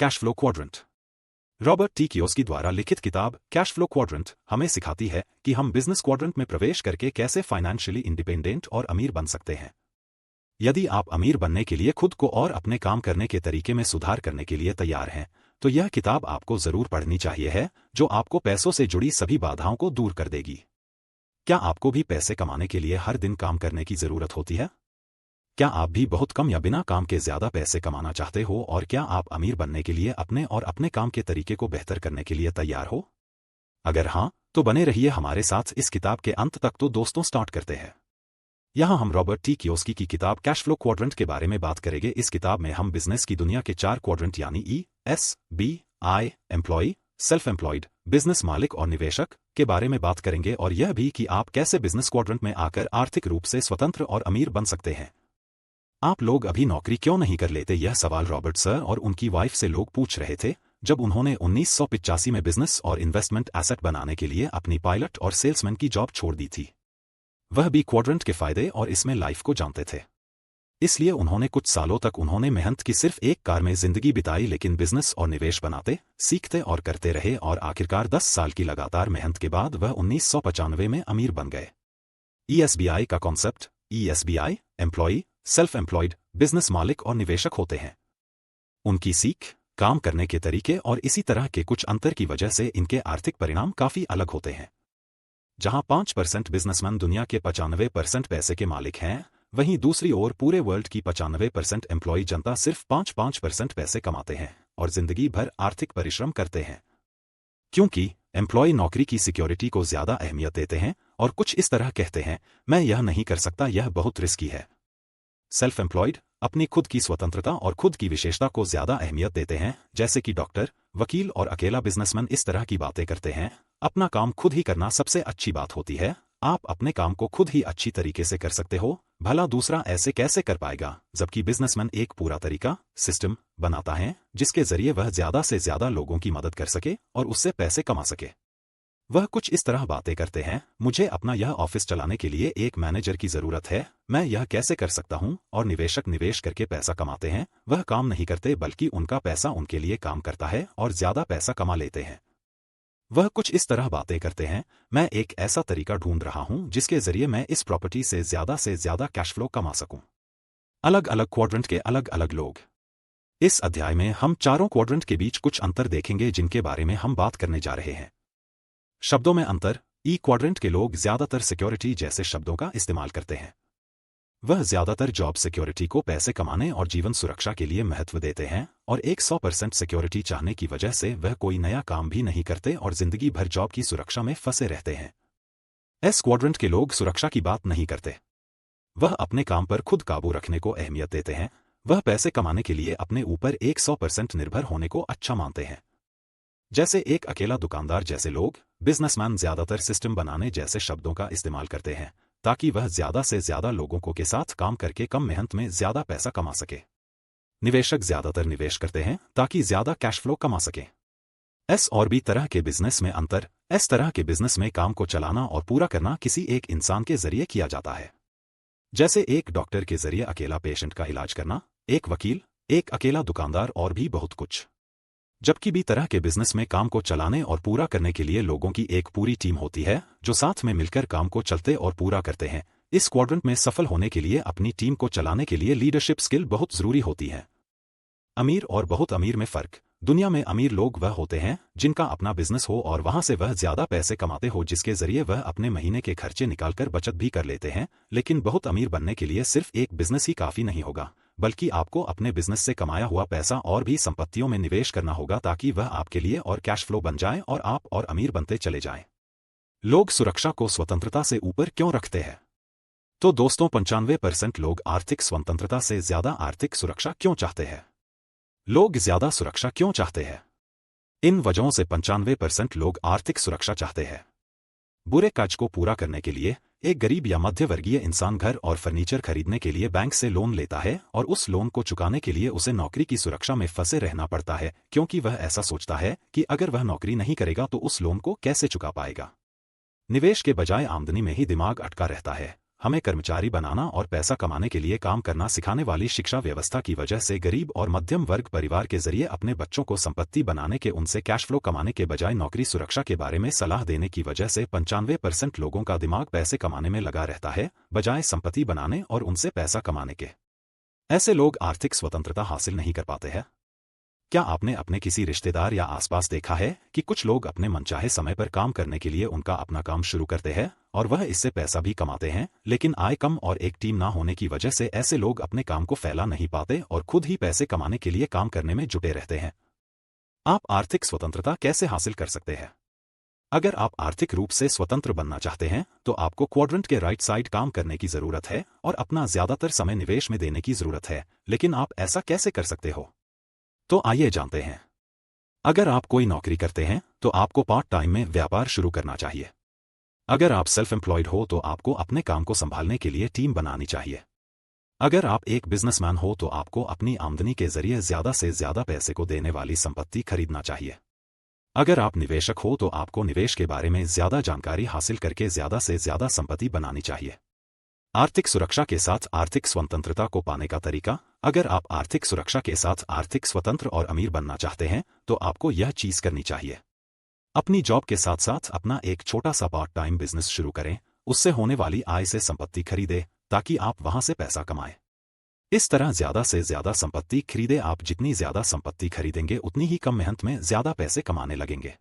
Cash flow quadrant. Robert T Kiyosaki द्वारा लिखित किताब कैश फ्लो क्वाड्रेंट हमें सिखाती है कि हम बिजनेस क्वाड्रेंट में प्रवेश करके कैसे फाइनेंशियली इंडिपेंडेंट और अमीर बन सकते हैं। यदि आप अमीर बनने के लिए खुद को और अपने काम करने के तरीके में सुधार करने के लिए तैयार हैं, तो यह किताब आपको जरूर पढ़नी चाहिए है, जो आपको पैसों से जुड़ी सभी बाधाओं को दूर कर देगी। क्या आपको भी पैसे कमाने के लिए हर दिन काम करने की जरूरत होती है? क्या आप भी बहुत कम या बिना काम के ज्यादा पैसे कमाना चाहते हो, और क्या आप अमीर बनने के लिए अपने और अपने काम के तरीके को बेहतर करने के लिए तैयार हो? अगर हाँ, तो बने रहिए हमारे साथ इस किताब के अंत तक। तो दोस्तों, स्टार्ट करते हैं। यहाँ हम रॉबर्ट टी कियोसाकी की किताब कैश फ्लो क्वाड्रेंट के बारे में बात करेंगे। इस किताब में हम बिजनेस की दुनिया के 4 क्वाड्रेंट यानी ESBI, employ, self employed, business मालिक और निवेशक के बारे में बात करेंगे, और यह भी कि आप कैसे बिजनेस क्वाड्रेंट में आकर आर्थिक रूप से स्वतंत्र और अमीर बन सकते हैं। आप लोग अभी नौकरी क्यों नहीं कर लेते? यह सवाल रॉबर्ट सर और उनकी वाइफ से लोग पूछ रहे थे जब उन्होंने 1985 में बिजनेस और इन्वेस्टमेंट एसेट बनाने के लिए अपनी पायलट और सेल्समैन की जॉब छोड़ दी थी। वह भी क्वाड्रेंट के फायदे और इसमें लाइफ को जानते थे। इसलिए उन्होंने कुछ सालों तक उन्होंने मेहनत की सिर्फ एक कार में जिंदगी बिताई, लेकिन बिजनेस और निवेश बनाते, सीखते और करते रहे, और आखिरकार 10 साल की लगातार मेहनत के बाद वह 1995 में अमीर बन गए। ESBI का concept, ESBI employ, self employed, business मालिक और निवेशक होते हैं। उनकी सीख, काम करने के तरीके और इसी तरह के कुछ अंतर की वजह से इनके आर्थिक परिणाम काफी अलग होते हैं। जहां 5% बिजनेसमैन दुनिया के 95% पैसे के मालिक हैं, वहीं दूसरी ओर पूरे वर्ल्ड की 95% एम्प्लॉय जनता सिर्फ 5% पैसे कमाते हैं और जिंदगी भर आर्थिक परिश्रम करते हैं। क्योंकि एम्प्लॉय नौकरी की सिक्योरिटी को ज्यादा अहमियत देते हैं और कुछ इस तरह कहते हैं, मैं यह नहीं कर सकता, यह बहुत रिस्की है। सेल्फ एम्प्लॉयड अपनी खुद की स्वतंत्रता और खुद की विशेषता को ज्यादा अहमियत देते हैं, जैसे कि डॉक्टर, वकील और अकेला बिजनेसमैन इस तरह की बातें करते हैं। अपना काम खुद ही करना सबसे अच्छी बात होती है। आप अपने काम को खुद ही अच्छी तरीके से कर सकते हो, भला दूसरा ऐसे कैसे कर पाएगा? जबकि बिजनेसमैन एक पूरा तरीका, सिस्टम बनाता है जिसके जरिए वह ज्यादा से ज्यादा लोगों की मदद कर सके और उससे पैसे कमा सके। वह कुछ इस तरह बातें करते हैं, मुझे अपना यह ऑफिस चलाने के लिए एक मैनेजर की जरूरत है, मैं यह कैसे कर सकता हूं? और निवेशक निवेश करके पैसा कमाते हैं, वह काम नहीं करते बल्कि उनका पैसा उनके लिए काम करता है और ज्यादा पैसा कमा लेते हैं। वह कुछ इस तरह बातें करते हैं, मैं एक ऐसा तरीका ढूंढ रहा हूं जिसके जरिए मैं इस प्रॉपर्टी से ज्यादा कैश फ्लो कमा सकूं। अलग अलग क्वाड्रेंट के अलग अलग लोग। इस अध्याय में हम चारों क्वाड्रेंट के बीच कुछ अंतर देखेंगे जिनके बारे में हम बात करने जा रहे हैं। शब्दों में अंतर। ई क्वाड्रेंट के लोग ज्यादातर सिक्योरिटी जैसे शब्दों का इस्तेमाल करते हैं। वह ज्यादातर जॉब सिक्योरिटी को पैसे कमाने और जीवन सुरक्षा के लिए महत्व देते हैं, और 100% सिक्योरिटी चाहने की वजह से वह कोई नया काम भी नहीं करते और जिंदगी भर जॉब की सुरक्षा में फंसे रहते हैं। एस क्वाड्रेंट के लोग सुरक्षा की बात नहीं करते। वह अपने काम पर खुद काबू रखने को अहमियत देते हैं। वह पैसे कमाने के लिए अपने ऊपर 100% निर्भर होने को अच्छा मानते हैं। जैसे एक अकेला दुकानदार जैसे लोग। बिजनेसमैन ज्यादातर सिस्टम बनाने जैसे शब्दों का इस्तेमाल करते हैं ताकि वह ज्यादा से ज्यादा लोगों को के साथ काम करके कम मेहनत में ज्यादा पैसा कमा सके। निवेशक ज्यादातर निवेश करते हैं ताकि ज्यादा कैश फ्लो कमा सके। एस और बी तरह के बिजनेस में अंतर। एस तरह के बिजनेस में काम को चलाना और पूरा करना किसी एक इंसान के जरिए किया जाता है, जैसे एक डॉक्टर के जरिए अकेला पेशेंट का इलाज करना, एक वकील, एक अकेला दुकानदार और भी बहुत कुछ। जबकि बी तरह के बिजनेस में काम को चलाने और पूरा करने के लिए लोगों की एक पूरी टीम होती है जो साथ में मिलकर काम को चलते और पूरा करते हैं। इस क्वाड्रेंट में सफल होने के लिए अपनी टीम को चलाने के लिए लीडरशिप स्किल बहुत जरूरी होती है। अमीर और बहुत अमीर में फर्क। दुनिया में अमीर लोग वह होते हैं जिनका अपना बिजनेस हो और वहां से वह ज्यादा पैसे कमाते हो जिसके जरिए वह अपने महीने के खर्चे निकालकर बचत भी कर लेते हैं। लेकिन बहुत अमीर बनने के लिए सिर्फ एक बिजनेस ही काफी नहीं होगा, बल्कि आपको अपने बिजनेस से कमाया हुआ पैसा और भी संपत्तियों में निवेश करना होगा ताकि वह आपके लिए और कैश फ्लो बन जाए और आप और अमीर बनते चले जाएं। लोग सुरक्षा को स्वतंत्रता से ऊपर क्यों रखते हैं? तो दोस्तों, 95% लोग आर्थिक स्वतंत्रता से ज्यादा आर्थिक सुरक्षा क्यों चाहते हैं? लोग ज्यादा सुरक्षा क्यों चाहते हैं? इन वजहों से 95% लोग आर्थिक सुरक्षा चाहते हैं। बुरे काज को पूरा करने के लिए एक गरीब या मध्य वर्गीय इंसान घर और फर्नीचर खरीदने के लिए बैंक से लोन लेता है और उस लोन को चुकाने के लिए उसे नौकरी की सुरक्षा में फंसे रहना पड़ता है, क्योंकि वह ऐसा सोचता है कि अगर वह नौकरी नहीं करेगा तो उस लोन को कैसे चुका पाएगा। निवेश के बजाय आमदनी में ही दिमाग अटका रहता है। हमें कर्मचारी बनाना और पैसा कमाने के लिए काम करना सिखाने वाली शिक्षा व्यवस्था की वजह से गरीब और मध्यम वर्ग परिवार के जरिए अपने बच्चों को संपत्ति बनाने के उनसे कैश फ्लो कमाने के बजाय नौकरी सुरक्षा के बारे में सलाह देने की वजह से 95% लोगों का दिमाग पैसे कमाने में लगा रहता है बजाय संपत्ति बनाने और उनसे पैसा कमाने के। ऐसे लोग आर्थिक स्वतंत्रता हासिल नहीं कर पाते हैं। क्या आपने अपने किसी रिश्तेदार या आसपास देखा है कि कुछ लोग अपने मनचाहे समय पर काम करने के लिए उनका अपना काम शुरू करते हैं और वह इससे पैसा भी कमाते हैं, लेकिन आय कम और एक टीम ना होने की वजह से ऐसे लोग अपने काम को फैला नहीं पाते और खुद ही पैसे कमाने के लिए काम करने में जुटे रहते हैं। आप आर्थिक स्वतंत्रता कैसे हासिल कर सकते हैं? अगर आप आर्थिक रूप से स्वतंत्र बनना चाहते हैं तो आपको क्वाड्रेंट के राइट साइड काम करने की जरूरत है और अपना ज्यादातर समय निवेश में देने की जरूरत है, लेकिन आप ऐसा कैसे कर सकते हो? तो आइए जानते हैं। अगर आप कोई नौकरी करते हैं तो आपको पार्ट टाइम में व्यापार शुरू करना चाहिए। अगर आप सेल्फ एम्प्लॉयड हो तो आपको अपने काम को संभालने के लिए टीम बनानी चाहिए। अगर आप एक बिजनेसमैन हो तो आपको अपनी आमदनी के जरिए ज्यादा से ज्यादा पैसे को देने वाली संपत्ति खरीदना चाहिए। अगर आप निवेशक हो तो आपको निवेश के बारे में ज्यादा जानकारी हासिल करके ज्यादा से ज्यादा संपत्ति बनानी चाहिए। आर्थिक सुरक्षा के साथ आर्थिक स्वतंत्रता को पाने का तरीका। अगर आप आर्थिक सुरक्षा के साथ आर्थिक स्वतंत्र और अमीर बनना चाहते हैं तो आपको यह चीज करनी चाहिए। अपनी जॉब के साथ साथ अपना एक छोटा सा पार्ट टाइम बिजनेस शुरू करें, उससे होने वाली आय से संपत्ति खरीदें ताकि आप वहां से पैसा कमाएं। इस तरह ज्यादा से ज्यादा संपत्ति खरीदे। आप जितनी ज्यादा संपत्ति खरीदेंगे उतनी ही कम मेहनत में ज्यादा पैसे कमाने लगेंगे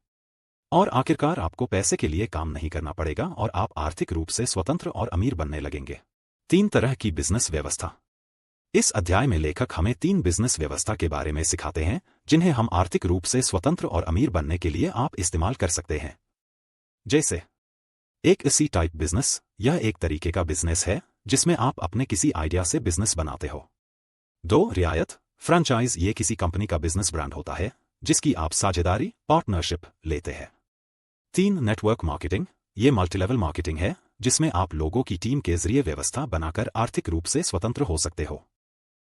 और आखिरकार आपको पैसे के लिए काम नहीं करना पड़ेगा और आप आर्थिक रूप से स्वतंत्र और अमीर बनने लगेंगे। 3 तरह की बिजनेस व्यवस्था। इस अध्याय में लेखक हमें 3 बिजनेस व्यवस्था के बारे में सिखाते हैं जिन्हें हम आर्थिक रूप से स्वतंत्र और अमीर बनने के लिए आप इस्तेमाल कर सकते हैं। जैसे 1 सी टाइप बिजनेस। यह एक तरीके का बिजनेस है जिसमें आप अपने किसी आइडिया से बिजनेस बनाते हो। 2 रियायत फ्रेंचाइज। ये किसी कंपनी का बिजनेस ब्रांड होता है जिसकी आप साझेदारी पार्टनरशिप लेते हैं। 3 नेटवर्क मार्केटिंग। ये मल्टीलेवल मार्केटिंग है जिसमें आप लोगों की टीम के जरिए व्यवस्था बनाकर आर्थिक रूप से स्वतंत्र हो सकते हो।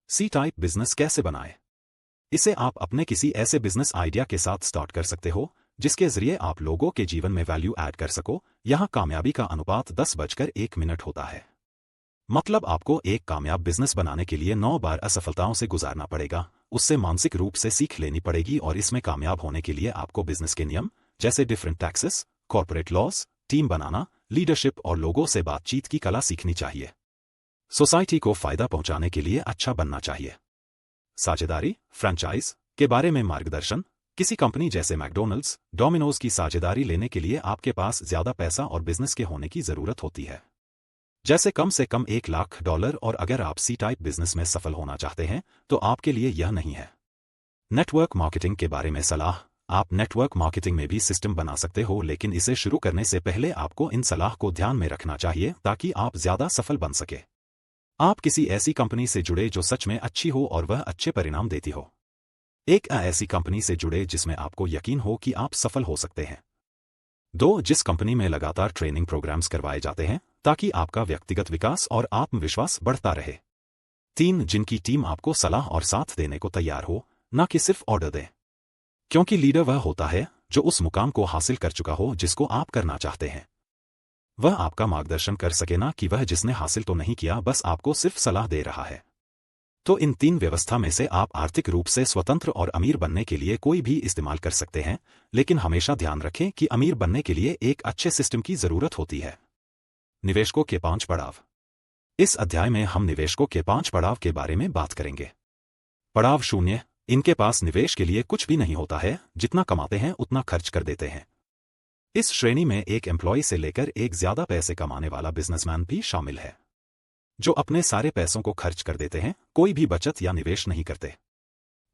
सी टाइप बिजनेस कैसे बनाएं? इसे आप अपने किसी ऐसे बिजनेस आइडिया के साथ स्टार्ट कर सकते हो जिसके जरिए आप लोगों के जीवन में वैल्यू ऐड कर सको। यहाँ कामयाबी का अनुपात 10:1 होता है। मतलब आपको एक कामयाब बिजनेस बनाने के लिए 9 बार असफलताओं से गुजारना पड़ेगा, उससे मानसिक रूप से सीख लेनी पड़ेगी और इसमें कामयाब होने के लिए आपको बिजनेस के नियम जैसे different taxes, corporate laws, team बनाना, लीडरशिप और लोगों से बातचीत की कला सीखनी चाहिए। सोसाइटी को फायदा पहुंचाने के लिए अच्छा बनना चाहिए। साझेदारी फ्रेंचाइज के बारे में मार्गदर्शन। किसी कंपनी जैसे मैकडॉनल्ड्स, डोमिनोज की साझेदारी लेने के लिए आपके पास ज्यादा पैसा और बिजनेस के होने की जरूरत होती है, जैसे कम से कम $1 लाख। और अगर आप सी टाइप बिजनेस में सफल होना चाहते हैं तो आपके लिए यह नहीं है। नेटवर्क मार्केटिंग के बारे में सलाह। आप नेटवर्क मार्केटिंग में भी सिस्टम बना सकते हो, लेकिन इसे शुरू करने से पहले आपको इन सलाह को ध्यान में रखना चाहिए ताकि आप ज्यादा सफल बन सके। आप किसी ऐसी कंपनी से जुड़े जो सच में अच्छी हो और वह अच्छे परिणाम देती हो। एक ऐसी कंपनी से जुड़े जिसमें आपको यकीन हो कि आप सफल हो सकते हैं। 2 जिस कंपनी में लगातार ट्रेनिंग प्रोग्राम्स करवाए जाते हैं ताकि आपका व्यक्तिगत विकास और आत्मविश्वास बढ़ता रहे। 3 जिनकी टीम आपको सलाह और साथ देने को तैयार हो, न कि सिर्फ ऑर्डर दे, क्योंकि लीडर वह होता है जो उस मुकाम को हासिल कर चुका हो जिसको आप करना चाहते हैं। वह आपका मार्गदर्शन कर सके, ना कि वह जिसने हासिल तो नहीं किया बस आपको सिर्फ सलाह दे रहा है। तो इन 3 व्यवस्था में से आप आर्थिक रूप से स्वतंत्र और अमीर बनने के लिए कोई भी इस्तेमाल कर सकते हैं, लेकिन हमेशा ध्यान रखें कि अमीर बनने के लिए एक अच्छे सिस्टम की जरूरत होती है। निवेशकों के 5 पड़ाव। इस अध्याय में हम निवेशकों के 5 पड़ाव के बारे में बात करेंगे। पड़ाव 0। इनके पास निवेश के लिए कुछ भी नहीं होता है, जितना कमाते हैं उतना खर्च कर देते हैं। इस श्रेणी में एक एम्प्लॉय से लेकर एक ज्यादा पैसे कमाने वाला बिजनेसमैन भी शामिल है, जो अपने सारे पैसों को खर्च कर देते हैं, कोई भी बचत या निवेश नहीं करते।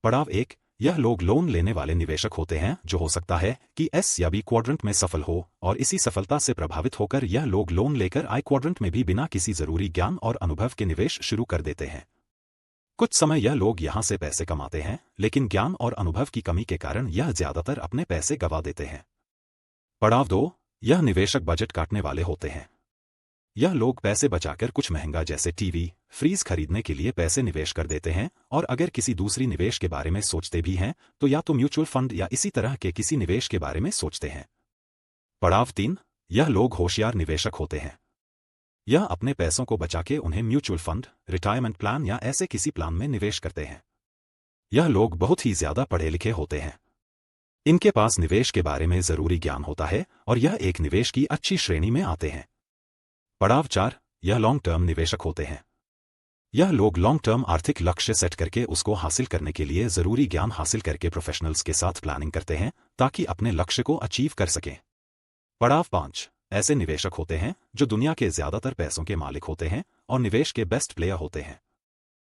पड़ाव 1। यह लोग लोन लेने वाले निवेशक होते हैं, जो हो सकता है कि एस या बी क्वाड्रेंट में सफल हो, और इसी सफलता से प्रभावित होकर यह लोग लोन लेकर आई क्वाड्रेंट में भी बिना किसी जरूरी ज्ञान और अनुभव के निवेश शुरू कर देते हैं। कुछ समय यह लोग यहां से पैसे कमाते हैं, लेकिन ज्ञान और अनुभव की कमी के कारण यह ज्यादातर अपने पैसे गंवा देते हैं। पड़ाव 2। यह निवेशक बजट काटने वाले होते हैं। यह लोग पैसे बचाकर कुछ महंगा जैसे टीवी, फ्रीज खरीदने के लिए पैसे निवेश कर देते हैं, और अगर किसी दूसरी निवेश के बारे में सोचते भी हैं तो या तो म्यूचुअल फंड या इसी तरह के किसी निवेश के बारे में सोचते हैं। पड़ाव 3। यह लोग होशियार निवेशक होते हैं। यह अपने पैसों को बचा के उन्हें म्यूचुअल फंड, रिटायरमेंट प्लान या ऐसे किसी प्लान में निवेश करते हैं। यह लोग बहुत ही ज्यादा पढ़े लिखे होते हैं। इनके पास निवेश के बारे में जरूरी ज्ञान होता है और यह एक निवेश की अच्छी श्रेणी में आते हैं। पड़ाव 4, यह लॉन्ग टर्म निवेशक होते हैं। यह लोग लॉन्ग टर्म आर्थिक लक्ष्य सेट करके उसको हासिल करने के लिए जरूरी ज्ञान हासिल करके प्रोफेशनल्स के साथ प्लानिंग करते हैं ताकि अपने लक्ष्य को अचीव कर सकें। पड़ाव 5, ऐसे निवेशक होते हैं जो दुनिया के ज्यादातर पैसों के मालिक होते हैं और निवेश के बेस्ट प्लेयर होते हैं।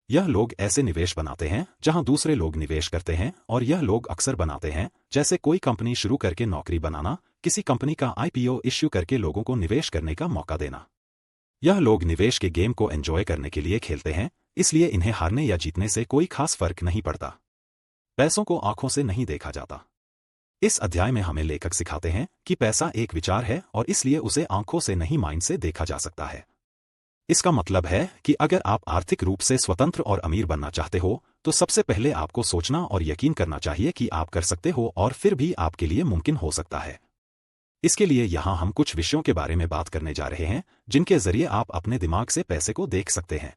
यह लोग ऐसे निवेश बनाते हैं जहां दूसरे लोग निवेश करते हैं और यह लोग अक्सर बनाते हैं जैसे कोई कंपनी शुरू करके नौकरी बनाना, किसी कंपनी का आईपीओ इश्यू करके लोगों को निवेश करने का मौका देना। यह लोग निवेश के गेम को एंजॉय करने के लिए खेलते हैं, इसलिए इन्हें हारने या जीतने से कोई खास फर्क नहीं पड़ता। पैसों को आंखों से नहीं देखा जाता। इस अध्याय में हमें लेखक सिखाते हैं कि पैसा एक विचार है और इसलिए उसे आंखों से नहीं माइंड से देखा जा सकता है। इसका मतलब है कि अगर आप आर्थिक रूप से स्वतंत्र और अमीर बनना चाहते हो तो सबसे पहले आपको सोचना और यकीन करना चाहिए कि आप कर सकते हो और फिर भी आपके लिए मुमकिन हो सकता है। इसके लिए यहां हम कुछ विषयों के बारे में बात करने जा रहे हैं जिनके जरिए आप अपने दिमाग से पैसे को देख सकते हैं।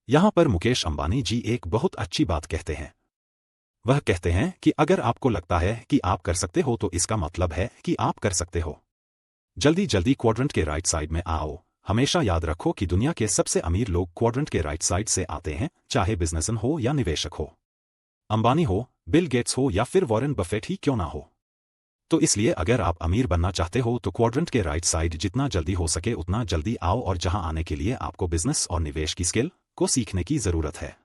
यहां पर मुकेश अंबानी जी एक बहुत अच्छी बात कहते हैं। वह कहते हैं कि अगर आपको लगता है कि आप कर सकते हो तो इसका मतलब है कि आप कर सकते हो। जल्दी जल्दी क्वाड्रेंट के राइट साइड में आओ। हमेशा याद रखो कि दुनिया के सबसे अमीर लोग क्वाड्रेंट के राइट साइड से आते हैं, चाहे बिजनेसमैन हो या निवेशक हो, अंबानी हो, बिल गेट्स हो या फिर वॉरेन बफेट ही क्यों ना हो। तो इसलिए अगर आप अमीर बनना चाहते हो तो क्वाड्रेंट के राइट साइड जितना जल्दी हो सके उतना जल्दी आओ और जहां आने के लिए आपको बिजनेस और निवेश की स्किल को सीखने की जरूरत है।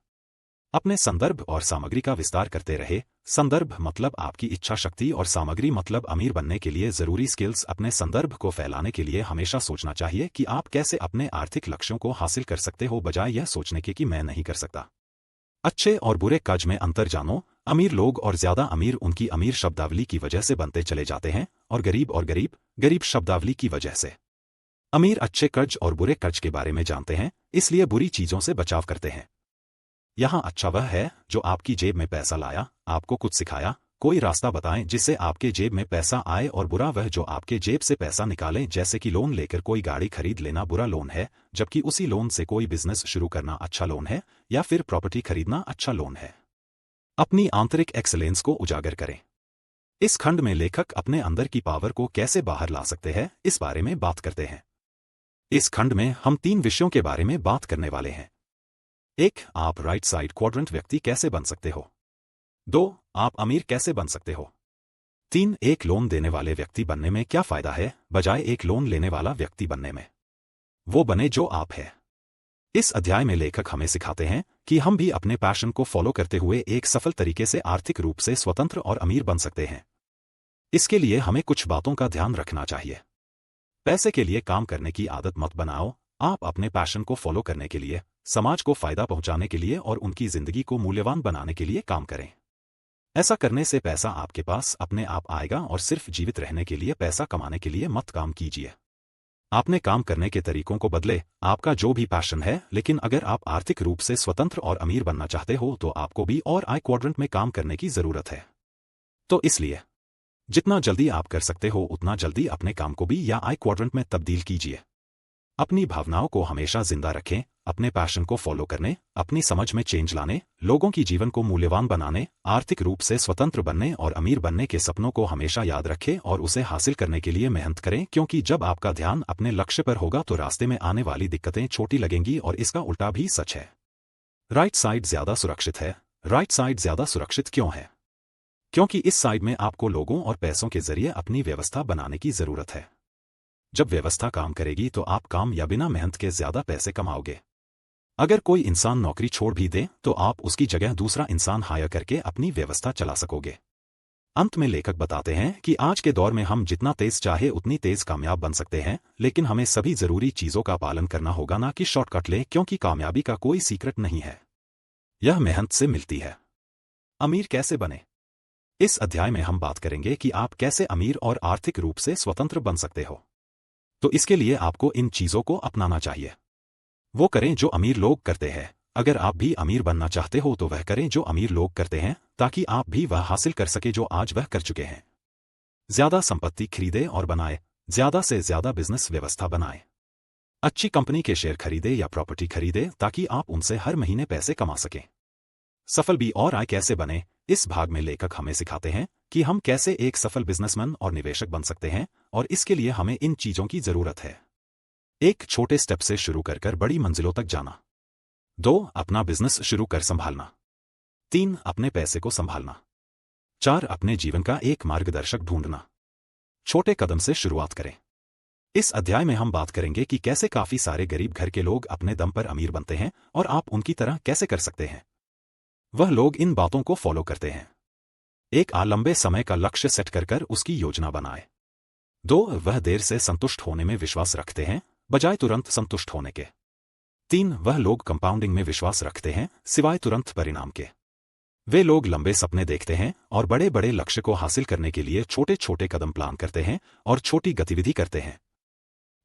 अपने संदर्भ और सामग्री का विस्तार करते रहे। संदर्भ मतलब आपकी इच्छा शक्ति और सामग्री मतलब अमीर बनने के लिए जरूरी स्किल्स। अपने संदर्भ को फैलाने के लिए हमेशा सोचना चाहिए कि आप कैसे अपने आर्थिक लक्ष्यों को हासिल कर सकते हो, बजाय यह सोचने के कि मैं नहीं कर सकता। अच्छे और बुरे काज में अंतर जानो। अमीर लोग और ज्यादा अमीर उनकी अमीर शब्दावली की वजह से बनते चले जाते हैं और गरीब गरीब शब्दावली की वजह से। अमीर अच्छे कर्ज और बुरे कर्ज के बारे में जानते हैं, इसलिए बुरी चीजों से बचाव करते हैं। यहां अच्छा वह है जो आपकी जेब में पैसा लाया, आपको कुछ सिखाया, कोई रास्ता बताएं जिससे आपके जेब में पैसा आए, और बुरा वह जो आपके जेब से पैसा निकालें, जैसे कि लोन लेकर कोई गाड़ी खरीद लेना बुरा लोन है, जबकि उसी लोन से कोई बिजनेस शुरू करना अच्छा लोन है, या फिर प्रॉपर्टी खरीदना अच्छा लोन है। अपनी आंतरिक एक्सीलेंस को उजागर करें। इस खंड में लेखक अपने अंदर की पावर को कैसे बाहर ला सकते हैं इस बारे में बात करते हैं। इस खंड में हम 3 विषयों के बारे में बात करने वाले हैं। 1. आप राइट साइड क्वाड्रेंट व्यक्ति कैसे बन सकते हो। 2. आप अमीर कैसे बन सकते हो। 3. एक लोन देने वाले व्यक्ति बनने में क्या फायदा है बजाय एक लोन लेने वाला व्यक्ति बनने में। वो बने जो आप है। इस अध्याय में लेखक हमें सिखाते हैं कि हम भी अपने पैशन को फॉलो करते हुए एक सफल तरीके से आर्थिक रूप से स्वतंत्र और अमीर बन सकते हैं। इसके लिए हमें कुछ बातों का ध्यान रखना चाहिए। पैसे के लिए काम करने की आदत मत बनाओ। आप अपने पैशन को फॉलो करने के लिए, समाज को फायदा पहुंचाने के लिए और उनकी जिंदगी को मूल्यवान बनाने के लिए काम करें। ऐसा करने से पैसा आपके पास अपने आप आएगा और सिर्फ जीवित रहने के लिए पैसा कमाने के लिए मत काम कीजिए। आपने काम करने के तरीकों को बदले, आपका जो भी पैशन है, लेकिन अगर आप आर्थिक रूप से स्वतंत्र और अमीर बनना चाहते हो तो आपको भी और आई क्वाड्रेंट में काम करने की जरूरत है। तो इसलिए जितना जल्दी आप कर सकते हो उतना जल्दी अपने काम को भी या आई क्वाड्रेंट में तब्दील कीजिए। अपनी भावनाओं को हमेशा जिंदा रखें, अपने पैशन को फॉलो करने, अपनी समझ में चेंज लाने, लोगों की जीवन को मूल्यवान बनाने, आर्थिक रूप से स्वतंत्र बनने और अमीर बनने के सपनों को हमेशा याद रखें और उसे हासिल करने के लिए मेहनत करें, क्योंकि जब आपका ध्यान अपने लक्ष्य पर होगा तो रास्ते में आने वाली दिक्कतें छोटी लगेंगी। और इसका उल्टा भी सच है। राइट साइड ज्यादा सुरक्षित है। राइट साइड ज्यादा सुरक्षित क्यों है? क्योंकि इस साइड में आपको लोगों और पैसों के जरिए अपनी व्यवस्था बनाने की जरूरत है। जब व्यवस्था काम करेगी तो आप काम या बिना मेहनत के ज्यादा पैसे कमाओगे। अगर कोई इंसान नौकरी छोड़ भी दे तो आप उसकी जगह दूसरा इंसान हायर करके अपनी व्यवस्था चला सकोगे। अंत में लेखक बताते हैं कि आज के दौर में हम जितना तेज चाहे उतनी तेज कामयाब बन सकते हैं, लेकिन हमें सभी जरूरी चीजों का पालन करना होगा, ना कि शॉर्टकट ले, क्योंकि कामयाबी का कोई सीक्रेट नहीं है। यह मेहनत से मिलती है। अमीर कैसे बने? इस अध्याय में हम बात करेंगे कि आप कैसे अमीर और आर्थिक रूप से स्वतंत्र बन सकते हो। तो इसके लिए आपको इन चीजों को अपनाना चाहिए। वो करें जो अमीर लोग करते हैं। अगर आप भी अमीर बनना चाहते हो तो वह करें जो अमीर लोग करते हैं, ताकि आप भी वह हासिल कर सके जो आज वह कर चुके हैं। ज्यादा संपत्ति खरीदे और बनाए, ज्यादा से ज्यादा बिजनेस व्यवस्था बनाए। अच्छी कंपनी के शेयर खरीदे या प्रॉपर्टी खरीदे ताकि आप उनसे हर महीने पैसे कमा सकें। सफल बी और आय कैसे बने, इस भाग में लेखक हमें सिखाते हैं कि हम कैसे एक सफल बिजनेसमैन और निवेशक बन सकते हैं, और इसके लिए हमें इन चीजों की जरूरत है। एक, छोटे स्टेप से शुरू कर बड़ी मंजिलों तक जाना। 2, अपना बिजनेस शुरू कर संभालना। 3, अपने पैसे को संभालना। 4, अपने जीवन का एक मार्गदर्शक ढूंढना। छोटे कदम से शुरुआत करें। इस अध्याय में हम बात करेंगे कि कैसे काफी सारे गरीब घर के लोग अपने दम पर अमीर बनते हैं और आप उनकी तरह कैसे कर सकते हैं। वह लोग इन बातों को फॉलो करते हैं। 1, लंबे समय का लक्ष्य सेट कर उसकी योजना बनाए। 2, वह देर से संतुष्ट होने में विश्वास रखते हैं बजाय तुरंत संतुष्ट होने के। 3, वह लोग कंपाउंडिंग में विश्वास रखते हैं सिवाय तुरंत परिणाम के। वे लोग लंबे सपने देखते हैं और बड़े बड़े लक्ष्य को हासिल करने के लिए छोटे छोटे कदम प्लान करते हैं और छोटी गतिविधि करते हैं।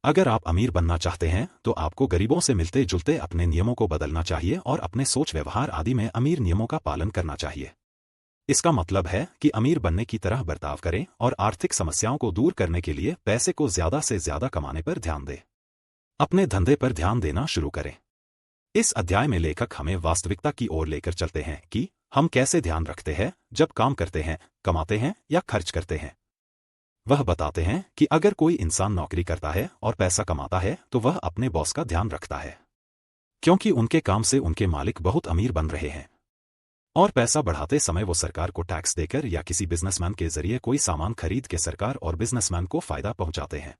अगर आप अमीर बनना चाहते हैं तो आपको गरीबों से मिलते जुलते अपने नियमों को बदलना चाहिए और अपने सोच व्यवहार आदि में अमीर नियमों का पालन करना चाहिए। इसका मतलब है कि अमीर बनने की तरह बर्ताव करें और आर्थिक समस्याओं को दूर करने के लिए पैसे को ज्यादा से ज्यादा कमाने पर ध्यान दें। अपने धंधे पर ध्यान देना शुरू करें। इस अध्याय में लेखक हमें वास्तविकता की ओर लेकर चलते हैं कि हम कैसे ध्यान रखते हैं जब काम करते हैं, कमाते हैं या खर्च करते हैं। वह बताते हैं कि अगर कोई इंसान नौकरी करता है और पैसा कमाता है तो वह अपने बॉस का ध्यान रखता है, क्योंकि उनके काम से उनके मालिक बहुत अमीर बन रहे हैं। और पैसा बढ़ाते समय वो सरकार को टैक्स देकर या किसी बिजनेसमैन के जरिए कोई सामान खरीद के सरकार और बिजनेसमैन को फायदा पहुंचाते हैं।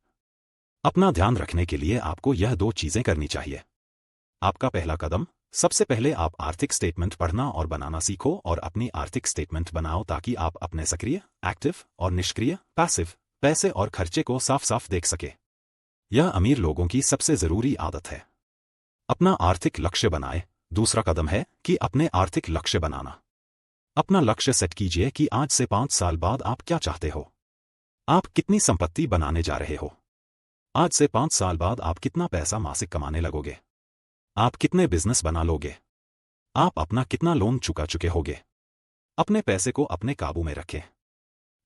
अपना ध्यान रखने के लिए आपको यह 2 चीजें करनी चाहिए। आपका पहला कदम, सबसे पहले आप आर्थिक स्टेटमेंट पढ़ना और बनाना सीखो और अपनी आर्थिक स्टेटमेंट बनाओ ताकि आप अपने सक्रिय, एक्टिव और निष्क्रिय, पैसिव पैसे और खर्चे को साफ साफ देख सके। यह अमीर लोगों की सबसे जरूरी आदत है। अपना आर्थिक लक्ष्य बनाए। दूसरा कदम है कि अपने आर्थिक लक्ष्य बनाना। अपना लक्ष्य सेट कीजिए कि आज से 5 साल बाद आप क्या चाहते हो। आप कितनी संपत्ति बनाने जा रहे हो। आज से 5 साल बाद आप कितना पैसा मासिक कमाने लगोगे। आप कितने बिजनेस बना लोगे। आप अपना कितना लोन चुका चुके होगे। अपने पैसे को अपने काबू में रखें।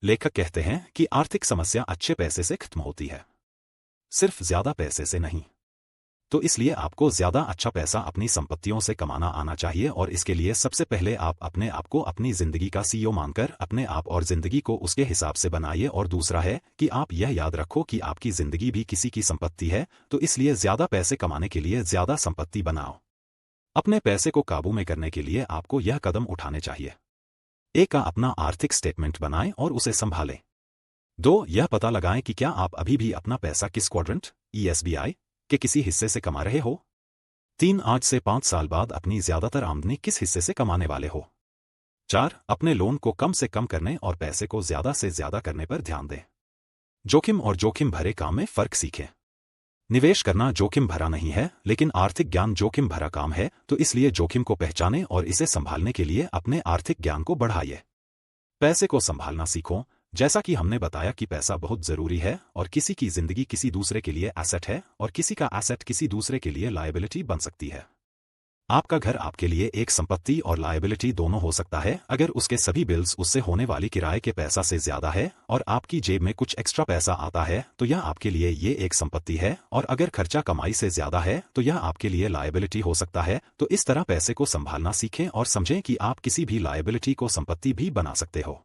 लेखक कहते हैं कि आर्थिक समस्या अच्छे पैसे से खत्म होती है, सिर्फ ज्यादा पैसे से नहीं। तो इसलिए आपको ज्यादा अच्छा पैसा अपनी संपत्तियों से कमाना आना चाहिए और इसके लिए सबसे पहले आप अपने आप को अपनी जिंदगी का सीईओ मानकर अपने आप और जिंदगी को उसके हिसाब से बनाइए। और दूसरा है कि आप यह याद रखो कि आपकी जिंदगी भी किसी की संपत्ति है, तो इसलिए ज्यादा पैसे कमाने के लिए ज्यादा संपत्ति बनाओ। अपने पैसे को काबू में करने के लिए आपको यह कदम उठाने चाहिए। 1, अपना आर्थिक स्टेटमेंट बनाएं और उसे संभालें। 2, यह पता लगाएं कि क्या आप अभी भी अपना पैसा किस क्वाड्रेंट ESBI के किसी हिस्से से कमा रहे हो। 3, आज से 5 साल बाद अपनी ज्यादातर आमदनी किस हिस्से से कमाने वाले हो। 4, अपने लोन को कम से कम करने और पैसे को ज्यादा से ज्यादा करने पर ध्यान दें। जोखिम और जोखिम भरे काम में फर्क सीखें। निवेश करना जोखिम भरा नहीं है, लेकिन आर्थिक ज्ञान जोखिम भरा काम है, तो इसलिए जोखिम को पहचानें और इसे संभालने के लिए अपने आर्थिक ज्ञान को बढ़ाइए। पैसे को संभालना सीखो। जैसा कि हमने बताया कि पैसा बहुत जरूरी है और किसी की जिंदगी किसी दूसरे के लिए एसेट है और किसी का एसेट किसी दूसरे के लिए लायबिलिटी बन सकती है। आपका घर आपके लिए एक संपत्ति और लायबिलिटी दोनों हो सकता है अगर उसके सभी बिल्स उससे होने वाली किराए के पैसा से ज्यादा है और आपकी जेब में कुछ एक्स्ट्रा पैसा आता है तो यह आपके लिए ये एक संपत्ति है, और अगर खर्चा कमाई से ज्यादा है तो यह आपके लिए लायबिलिटी हो सकता है। तो इस तरह पैसे को संभालना सीखें और समझें कि आप किसी भी लायबिलिटी को संपत्ति भी बना सकते हो।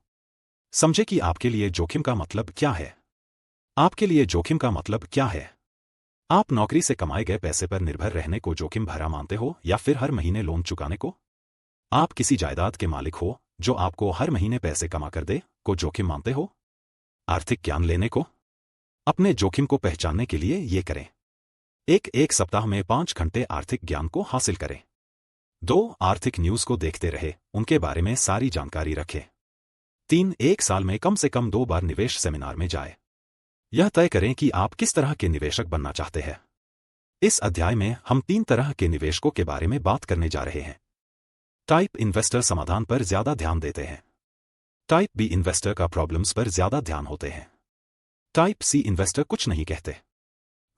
समझें कि आपके लिए जोखिम का मतलब क्या है। आपके लिए जोखिम का मतलब क्या है। आप नौकरी से कमाए गए पैसे पर निर्भर रहने को जोखिम भरा मानते हो या फिर हर महीने लोन चुकाने को। आप किसी जायदाद के मालिक हो जो आपको हर महीने पैसे कमा कर दे को जोखिम मानते हो। आर्थिक ज्ञान लेने को, अपने जोखिम को पहचानने के लिए ये करें। एक सप्ताह में 5 घंटे आर्थिक ज्ञान को हासिल करें। 2, आर्थिक न्यूज को देखते रहे, उनके बारे में सारी जानकारी रखें। 3, 1 साल में कम से कम 2 बार निवेश सेमिनार में जाए। यह तय करें कि आप किस तरह के निवेशक बनना चाहते हैं। इस अध्याय में हम 3 तरह के निवेशकों के बारे में बात करने जा रहे हैं। टाइप इन्वेस्टर समाधान पर ज्यादा ध्यान देते हैं। टाइप बी इन्वेस्टर का प्रॉब्लम्स पर ज्यादा ध्यान होते हैं। टाइप सी इन्वेस्टर कुछ नहीं कहते,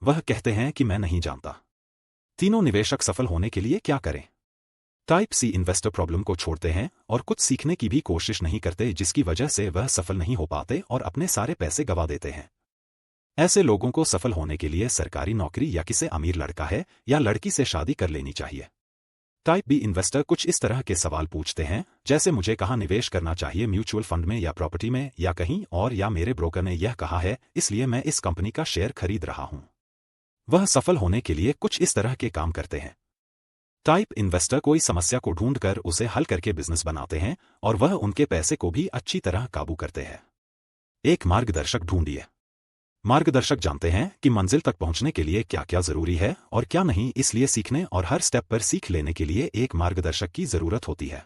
वह कहते हैं कि मैं नहीं जानता। तीनों निवेशक सफल होने के लिए क्या करें। टाइप सी इन्वेस्टर प्रॉब्लम को छोड़ते हैं और कुछ सीखने की भी कोशिश नहीं करते, जिसकी वजह से वह सफल नहीं हो पाते और अपने सारे पैसे गंवा देते हैं। ऐसे लोगों को सफल होने के लिए सरकारी नौकरी या किसी अमीर लड़का है या लड़की से शादी कर लेनी चाहिए। टाइप बी इन्वेस्टर कुछ इस तरह के सवाल पूछते हैं, जैसे मुझे कहाँ निवेश करना चाहिए, म्यूचुअल फंड में या प्रॉपर्टी में या कहीं और, या मेरे ब्रोकर ने यह कहा है इसलिए मैं इस कंपनी का शेयर खरीद रहा हूं। वह सफल होने के लिए कुछ इस तरह के काम करते हैं। टाइप इन्वेस्टर कोई समस्या को ढूंढकर उसे हल करके बिजनेस बनाते हैं और वह उनके पैसे को भी अच्छी तरह काबू करते हैं। एक मार्गदर्शक ढूंढिए। मार्गदर्शक जानते हैं कि मंजिल तक पहुंचने के लिए क्या क्या जरूरी है और क्या नहीं, इसलिए सीखने और हर स्टेप पर सीख लेने के लिए एक मार्गदर्शक की जरूरत होती है।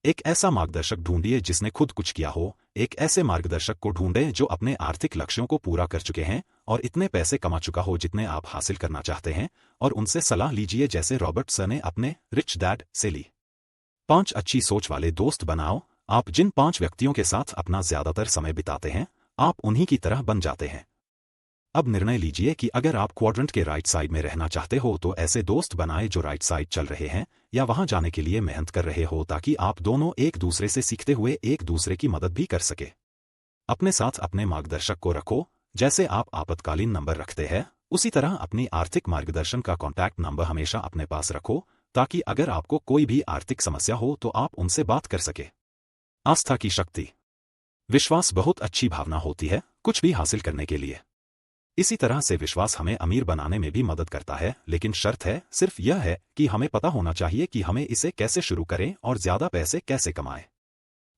एक ऐसा मार्गदर्शक ढूंढिए जिसने खुद कुछ किया हो। एक ऐसे मार्गदर्शक को ढूंढें जो अपने आर्थिक लक्ष्यों को पूरा कर चुके हैं और इतने पैसे कमा चुका हो जितने आप हासिल करना चाहते हैं, और उनसे सलाह लीजिए जैसे रॉबर्ट सर ने अपने रिच डैड से ली। 5 अच्छी सोच वाले दोस्त बनाओ। आप जिन 5 व्यक्तियों के साथ अपना ज्यादातर समय बिताते हैं, आप उन्हीं की तरह बन जाते हैं। अब निर्णय लीजिए कि अगर आप क्वाड्रेंट के राइट साइड में रहना चाहते हो तो ऐसे दोस्त बनाए जो राइट साइड चल रहे हैं या वहां जाने के लिए मेहनत कर रहे हो, ताकि आप दोनों एक दूसरे से सीखते हुए एक दूसरे की मदद भी कर सके। अपने साथ अपने मार्गदर्शक को रखो। जैसे आप आपातकालीन नंबर रखते हैं, उसी तरह अपनी आर्थिक मार्गदर्शन का कॉन्टैक्ट नंबर हमेशा अपने पास रखो, ताकि अगर आपको कोई भी आर्थिक समस्या हो तो आप उनसे बात कर सके। आस्था की शक्ति। विश्वास बहुत अच्छी भावना होती है कुछ भी हासिल करने के लिए। इसी तरह से विश्वास हमें अमीर बनाने में भी मदद करता है, लेकिन शर्त है सिर्फ यह है कि हमें पता होना चाहिए कि हमें इसे कैसे शुरू करें और ज्यादा पैसे कैसे कमाएं।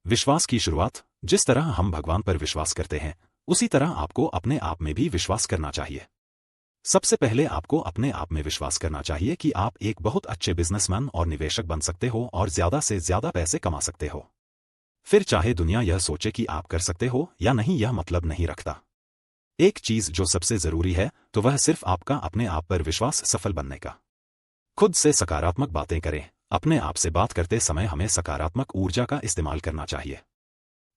विश्वास की शुरुआत, जिस तरह हम भगवान पर विश्वास करते हैं उसी तरह आपको अपने आप में भी विश्वास करना चाहिए। सबसे पहले आपको अपने आप में विश्वास करना चाहिए कि आप एक बहुत अच्छे बिजनेसमैन और निवेशक बन सकते हो और ज्यादा से ज्यादा पैसे कमा सकते हो। फिर चाहे दुनिया यह सोचे कि आप कर सकते हो या नहीं, यह मतलब नहीं रखता। एक चीज जो सबसे जरूरी है तो वह सिर्फ आपका अपने आप पर विश्वास सफल बनने का। खुद से सकारात्मक बातें करें। अपने आप से बात करते समय हमें सकारात्मक ऊर्जा का इस्तेमाल करना चाहिए।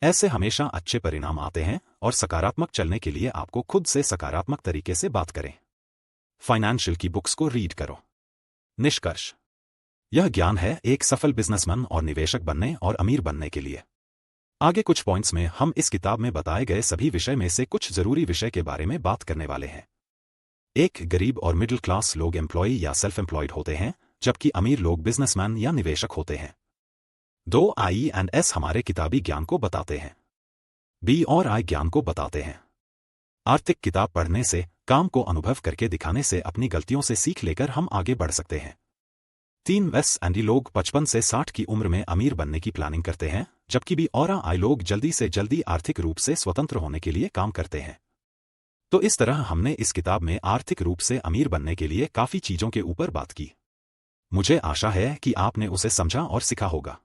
ऐसे हमेशा अच्छे परिणाम आते हैं, और सकारात्मक चलने के लिए आपको खुद से सकारात्मक तरीके से बात करें। फाइनेंशियल की बुक्स को रीड करो। निष्कर्ष, यह ज्ञान है एक सफल बिजनेसमैन और निवेशक बनने और अमीर बनने के लिए। आगे कुछ पॉइंट्स में हम इस किताब में बताए गए सभी विषय में से कुछ जरूरी विषय के बारे में बात करने वाले हैं। 1. गरीब और मिडिल क्लास लोग एम्प्लॉय या सेल्फ एम्प्लॉयड होते हैं, जबकि अमीर लोग बिजनेसमैन या निवेशक होते हैं। 2. I&S हमारे किताबी ज्ञान को बताते हैं। B और I ज्ञान को बताते हैं। आर्थिक किताब पढ़ने से, काम को अनुभव करके दिखाने से, अपनी गलतियों से सीख लेकर हम आगे बढ़ सकते हैं। 3. S&D लोग 55 से 60 की उम्र में अमीर बनने की प्लानिंग करते हैं, जबकि B और I लोग जल्दी से जल्दी आर्थिक रूप से स्वतंत्र होने के लिए काम करते हैं। तो इस तरह हमने इस किताब में आर्थिक रूप से अमीर बनने के लिए काफी चीजों के ऊपर बात की। मुझे आशा है कि आपने उसे समझा और सीखा होगा।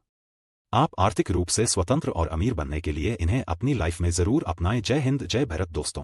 आप आर्थिक रूप से स्वतंत्र और अमीर बनने के लिए इन्हें अपनी लाइफ में जरूर अपनाएं। जय हिंद, जय भारत दोस्तों।